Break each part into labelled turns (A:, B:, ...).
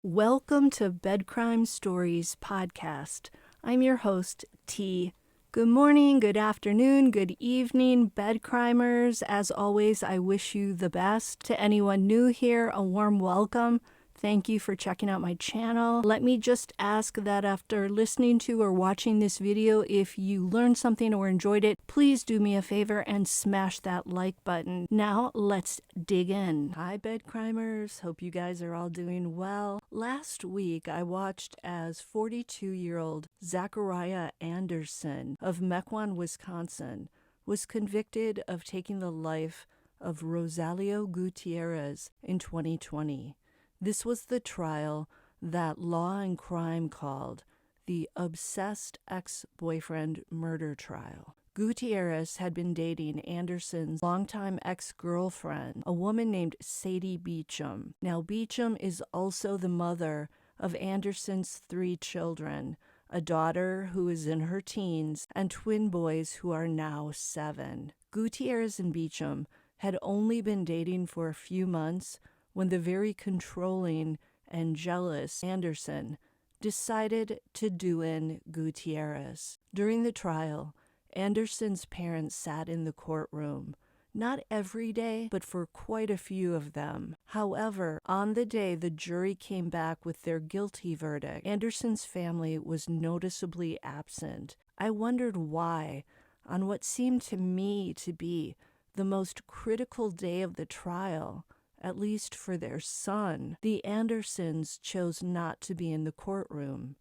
A: Welcome to Bed Crime Stories podcast. I'm your host, T. Good morning, good afternoon, good evening, bed crimers. As always, I wish you the best. To anyone new here, a warm welcome. Thank you for checking out my channel. Let me just ask that after listening to or watching this video, if you learned something or enjoyed it, please do me a favor and smash that like button. Now, let's dig in. Hi, bed crimers. Hope you guys are all doing well. Last week, I watched as 42-year-old Zachariah Anderson of Mequon, Wisconsin, was convicted of taking the life of Rosalio Gutierrez in 2020. This was the trial that Law and Crime called the obsessed ex-boyfriend murder trial. Gutierrez had been dating Anderson's longtime ex-girlfriend, a woman named Sadie Beacham. Now, Beacham is also the mother of Anderson's 3 children, a daughter who is in her teens, and twin boys who are now 7. Gutierrez and Beacham had only been dating for a few months when the very controlling and jealous Anderson decided to do in Gutierrez. During the trial, Anderson's parents sat in the courtroom, not every day, but for quite a few of them. However, on the day the jury came back with their guilty verdict, Anderson's family was noticeably absent. I wondered why, on what seemed to me to be the most critical day of the trial, at least for their son, the Andersons chose not to be in the courtroom.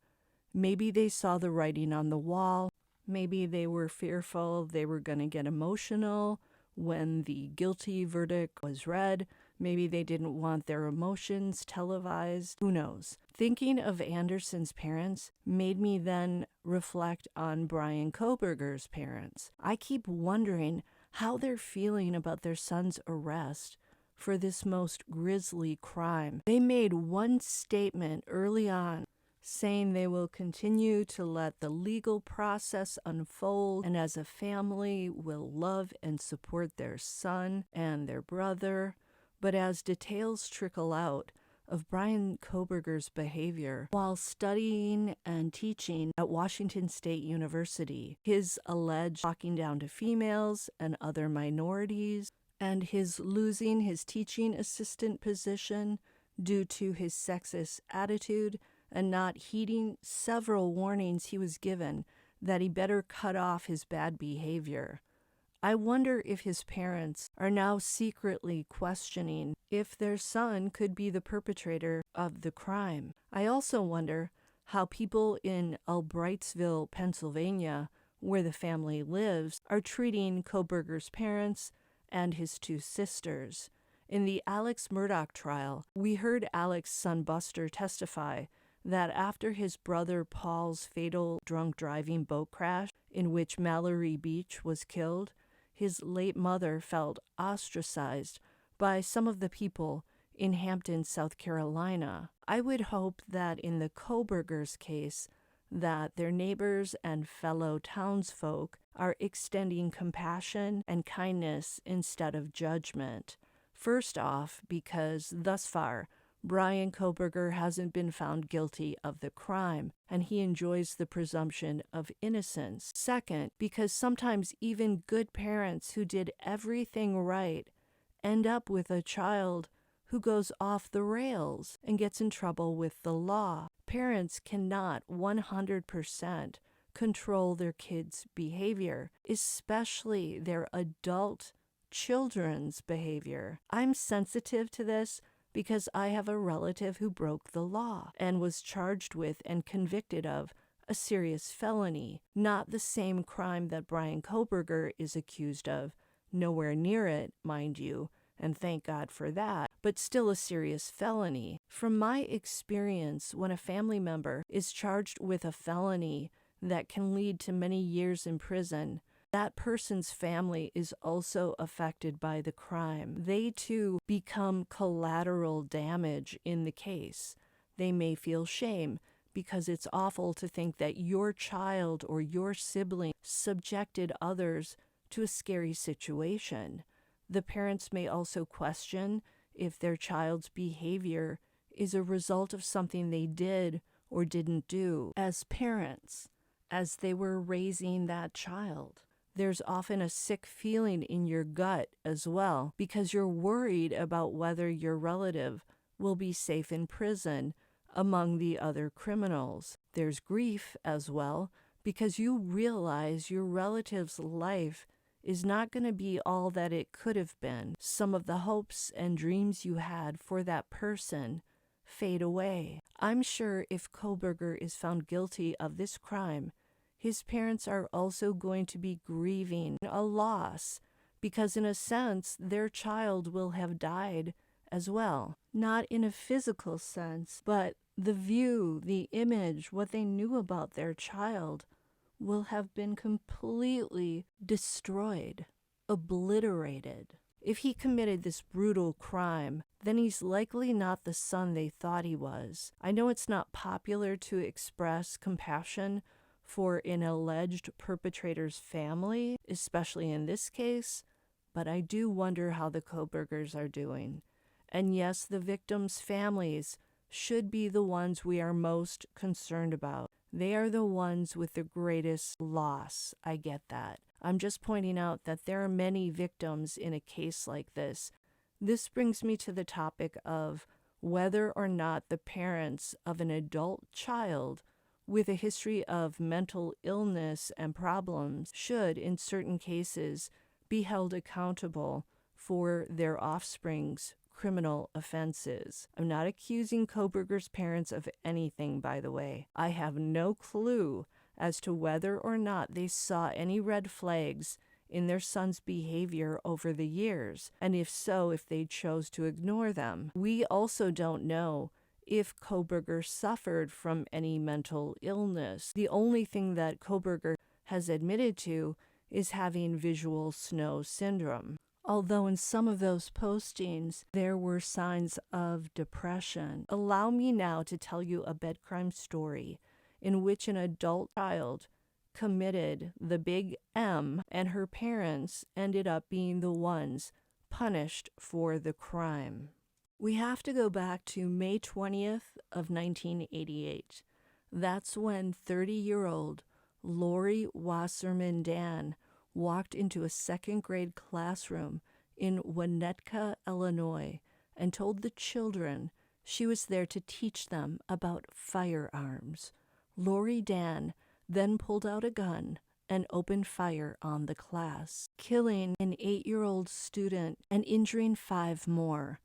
A: Maybe they saw the writing on the wall. Maybe they were fearful they were going to get emotional when the guilty verdict was read. Maybe they didn't want their emotions televised. Who knows? Thinking of Anderson's parents made me then reflect on Brian Kohberger's parents. I keep wondering how they're feeling about their son's arrest for this most grisly crime. They made one statement early on saying they will continue to let the legal process unfold and as a family will love and support their son and their brother. But as details trickle out of Brian Kohberger's behavior while studying and teaching at Washington State University, his alleged talking down to females and other minorities, and his losing his teaching assistant position due to his sexist attitude and not heeding several warnings he was given that he better cut off his bad behavior. I wonder if his parents are now secretly questioning if their son could be the perpetrator of the crime. I also wonder how people in Albrightsville, Pennsylvania, where the family lives, are treating Kohberger's parents and his 2 sisters. In the Alex Murdaugh trial, we heard Alex's son Buster testify that after his brother Paul's fatal drunk driving boat crash in which Mallory Beach was killed, his late mother felt ostracized by some of the people in Hampton, South Carolina. I would hope that in the Kohberger's case, that their neighbors and fellow townsfolk are extending compassion and kindness instead of judgment. First off, because thus far, Brian Kohberger hasn't been found guilty of the crime, and he enjoys the presumption of innocence. Second, because sometimes even good parents who did everything right end up with a child who goes off the rails and gets in trouble with the law. Parents cannot 100% control their kids' behavior, especially their adult children's behavior. I'm sensitive to this because I have a relative who broke the law and was charged with and convicted of a serious felony, not the same crime that Brian Kohberger is accused of, nowhere near it, mind you, and thank God for that, but still a serious felony. From my experience, when a family member is charged with a felony that can lead to many years in prison, that person's family is also affected by the crime. They too become collateral damage in the case. They may feel shame because it's awful to think that your child or your sibling subjected others to a scary situation. The parents may also question if their child's behavior is a result of something they did or didn't do as parents, as they were raising that child. There's often a sick feeling in your gut as well because you're worried about whether your relative will be safe in prison among the other criminals. There's grief as well because you realize your relative's life is not going to be all that it could have been. Some of the hopes and dreams you had for that person fade away. I'm sure if Kohberger is found guilty of this crime, his parents are also going to be grieving a loss because in a sense their child will have died as well. Not in a physical sense, but the view, the image, what they knew about their child will have been completely destroyed, obliterated. If he committed this brutal crime, then he's likely not the son they thought he was. I know it's not popular to express compassion for an alleged perpetrator's family, especially in this case, but I do wonder how the Kohbergers are doing. And yes, the victims' families should be the ones we are most concerned about. They are the ones with the greatest loss. I get that. I'm just pointing out that there are many victims in a case like this. This brings me to the topic of whether or not the parents of an adult child with a history of mental illness and problems should, in certain cases, be held accountable for their offspring's criminal offenses. I'm not accusing Kohberger's parents of anything, by the way. I have no clue as to whether or not they saw any red flags in their son's behavior over the years, and if so, if they chose to ignore them. We also don't know if Kohberger suffered from any mental illness. The only thing that Kohberger has admitted to is having visual snow syndrome. Although in some of those postings, there were signs of depression. Allow me now to tell you a bed crime story in which an adult child committed the big M and her parents ended up being the ones punished for the crime. We have to go back to May 20th of 1988. That's when 30-year-old Lori Wasserman Dan walked into a second-grade classroom in Winnetka, Illinois, and told the children she was there to teach them about firearms. Lori Dan then pulled out a gun and opened fire on the class, killing an 8-year-old student and injuring 5 more.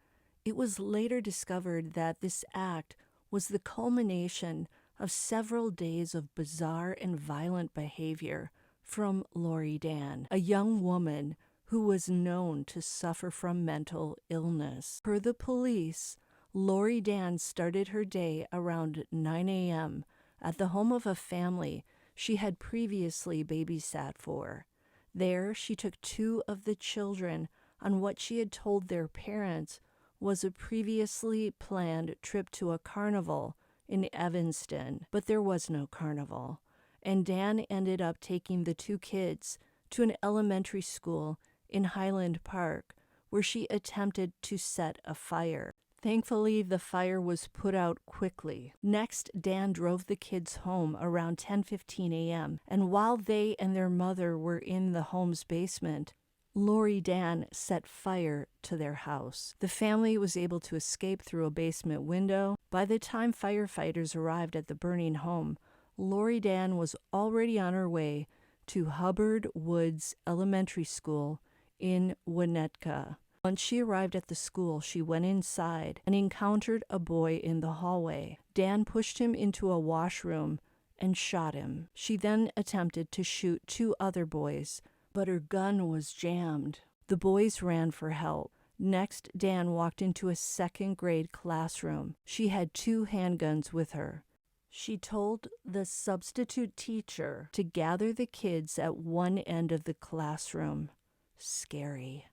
A: It was later discovered that this act was the culmination of several days of bizarre and violent behavior from Lori Dan, a young woman who was known to suffer from mental illness. Per the police, Lori Dan started her day around 9 a.m. at the home of a family she had previously babysat for. There, she took 2 of the children on what she had told their parents was a previously planned trip to a carnival in Evanston, but there was no carnival. And Dan ended up taking the 2 kids to an elementary school in Highland Park, where she attempted to set a fire. Thankfully, the fire was put out quickly. Next, Dan drove the kids home around 10:15 a.m., and while they and their mother were in the home's basement, Lori Dan set fire to their house. The family was able to escape through a basement window. By the time firefighters arrived at the burning home, Lori Dan was already on her way to Hubbard Woods Elementary School in Winnetka. Once she arrived at the school, she went inside and encountered a boy in the hallway. Dan pushed him into a washroom and shot him. She then attempted to shoot 2 other boys, but her gun was jammed. The boys ran for help. Next, Dan walked into a second-grade classroom. She had 2 handguns with her. She told the substitute teacher to gather the kids at one end of the classroom. Scary.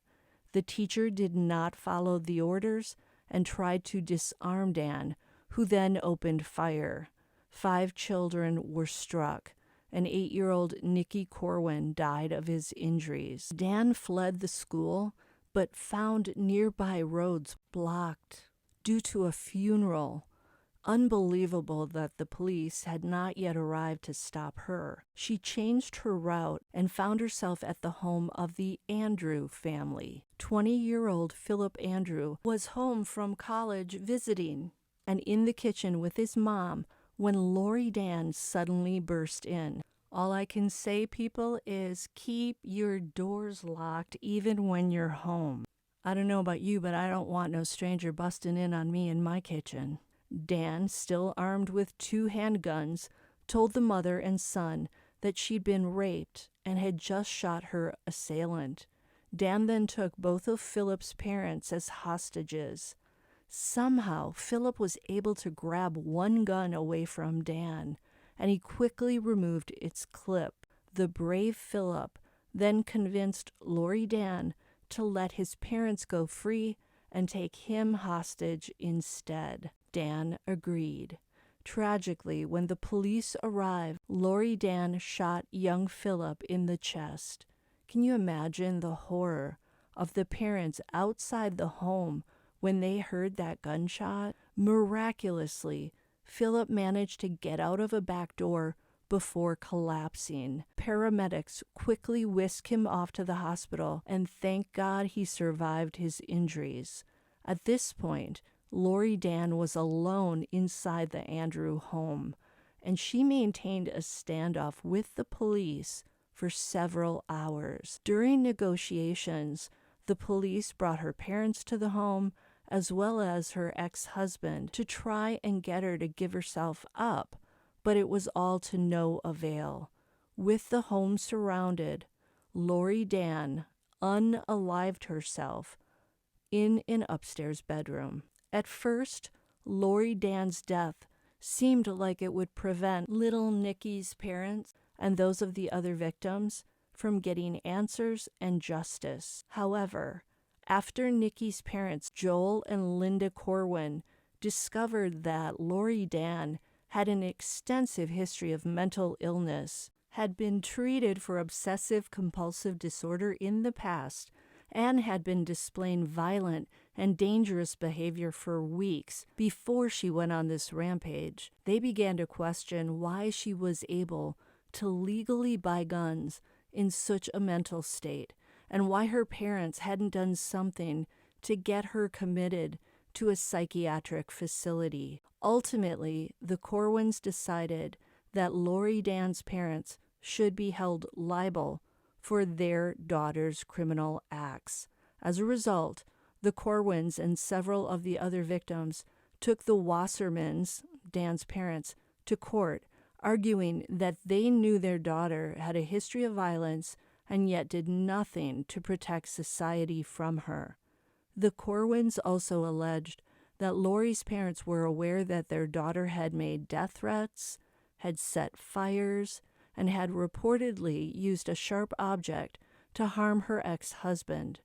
A: The teacher did not follow the orders and tried to disarm Dan, who then opened fire. 5 children were struck. An 8-year-old Nicky Corwin died of his injuries. Dan fled the school, but found nearby roads blocked. due to a funeral. Unbelievable that the police had not yet arrived to stop her. She changed her route and found herself at the home of the Andrew family. 20-year-old Philip Andrew was home from college visiting and in the kitchen with his mom when Lori Dan suddenly burst in. All I can say, people, is keep your doors locked even when you're home. I don't know about you, but I don't want no stranger busting in on me in my kitchen. Dan, still armed with 2 handguns, told the mother and son that she'd been raped and had just shot her assailant. Dan then took both of Philip's parents as hostages. Somehow, Philip was able to grab one gun away from Dan, and he quickly removed its clip. The brave Philip then convinced Lori Dan to let his parents go free and take him hostage instead. Dan agreed. Tragically, when the police arrived, Lori Dan shot young Philip in the chest. Can you imagine the horror of the parents outside the home when they heard that gunshot? Miraculously, Philip managed to get out of a back door before collapsing. Paramedics quickly whisked him off to the hospital, and thank God he survived his injuries. At this point, Lori Dan was alone inside the Andrew home, and she maintained a standoff with the police for several hours. During negotiations, the police brought her parents to the home, as well as her ex-husband, to try and get her to give herself up, but it was all to no avail. With the home surrounded, Lori Dan unalived herself in an upstairs bedroom. At first, Lori Dan's death seemed like it would prevent little Nikki's parents and those of the other victims from getting answers and justice. However, after Nikki's parents, Joel and Linda Corwin, discovered that Lori Dan had an extensive history of mental illness, had been treated for obsessive-compulsive disorder in the past, and had been displaying violent and dangerous behavior for weeks before she went on this rampage, they began to question why she was able to legally buy guns in such a mental state, and why her parents hadn't done something to get her committed to a psychiatric facility. Ultimately, the Corwins decided that Lori Dan's parents should be held liable for their daughter's criminal acts. As a result, the Corwins and several of the other victims took the Wassermans, Dan's parents, to court, arguing that they knew their daughter had a history of violence and yet did nothing to protect society from her. The Corwins also alleged that Lori's parents were aware that their daughter had made death threats, had set fires, and had reportedly used a sharp object to harm her ex-husband.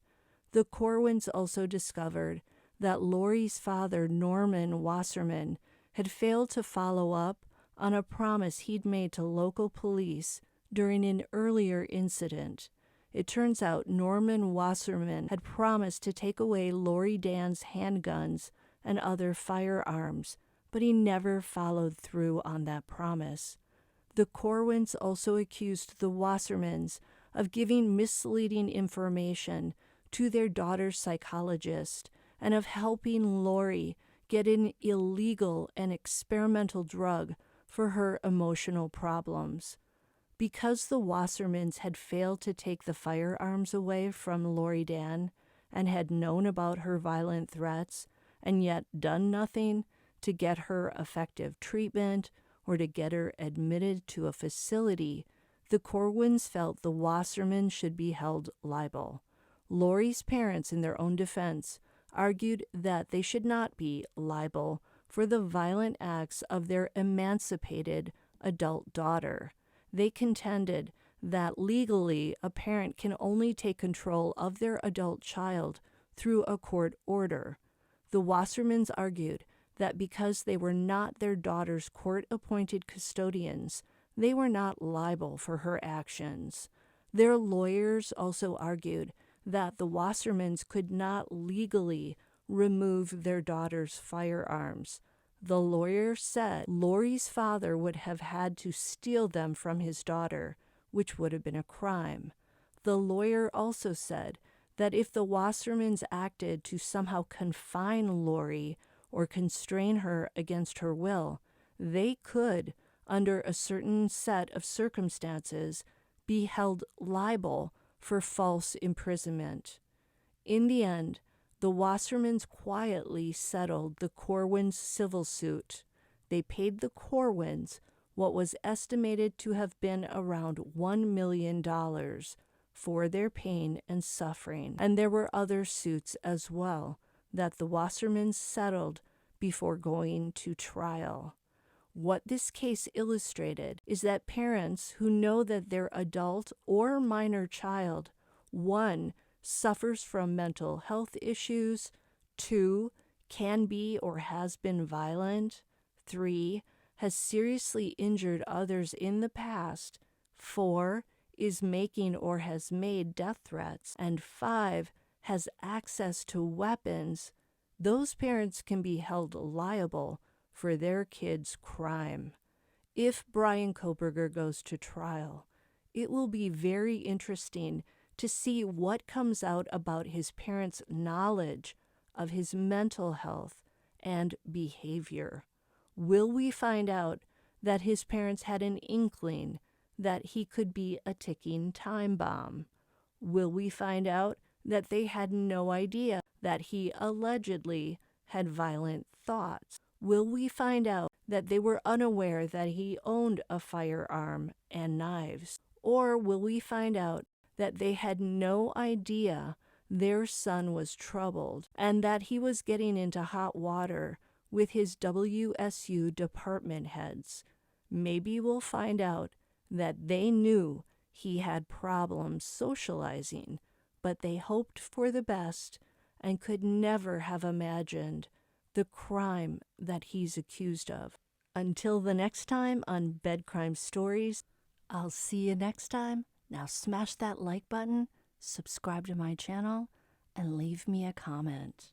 A: The Corwins also discovered that Lori's father, Norman Wasserman, had failed to follow up on a promise he'd made to local police during an earlier incident. It turns out Norman Wasserman had promised to take away Lori Dan's handguns and other firearms, but he never followed through on that promise. The Corwins also accused the Wassermans of giving misleading information to their daughter's psychologist and of helping Lori get an illegal and experimental drug for her emotional problems. Because the Wassermans had failed to take the firearms away from Lori Dan and had known about her violent threats and yet done nothing to get her effective treatment or to get her admitted to a facility, the Corwins felt the Wassermans should be held liable. Lori's parents, in their own defense, argued that they should not be liable for the violent acts of their emancipated adult daughter. They contended that legally a parent can only take control of their adult child through a court order. The Wassermans argued that because they were not their daughter's court-appointed custodians, they were not liable for her actions. Their lawyers also argued that the Wassermans could not legally remove their daughter's firearms. The lawyer said Lori's father would have had to steal them from his daughter, which would have been a crime. The lawyer also said that if the Wassermans acted to somehow confine Lori or constrain her against her will, they could, under a certain set of circumstances, be held liable for false imprisonment. In the end, the Wassermans quietly settled the Corwins' civil suit. They paid the Corwins what was estimated to have been around $1 million for their pain and suffering, and there were other suits as well that the Wassermans settled before going to trial. What this case illustrated is that parents who know that their adult or minor child, 1, suffers from mental health issues, 2, can be or has been violent, 3, has seriously injured others in the past, 4, is making or has made death threats, and 5, has access to weapons, those parents can be held liable for their kid's crime. If Brian Kohberger goes to trial, it will be very interesting to see what comes out about his parents' knowledge of his mental health and behavior. Will we find out that his parents had an inkling that he could be a ticking time bomb? Will we find out that they had no idea that he allegedly had violent thoughts? Will we find out that they were unaware that he owned a firearm and knives? Or will we find out that they had no idea their son was troubled and that he was getting into hot water with his WSU department heads? Maybe we'll find out that they knew he had problems socializing, but they hoped for the best and could never have imagined the crime that he's accused of. Until the next time on Bed Crime Stories, I'll see you next time. Now smash that like button, subscribe to my channel, and leave me a comment.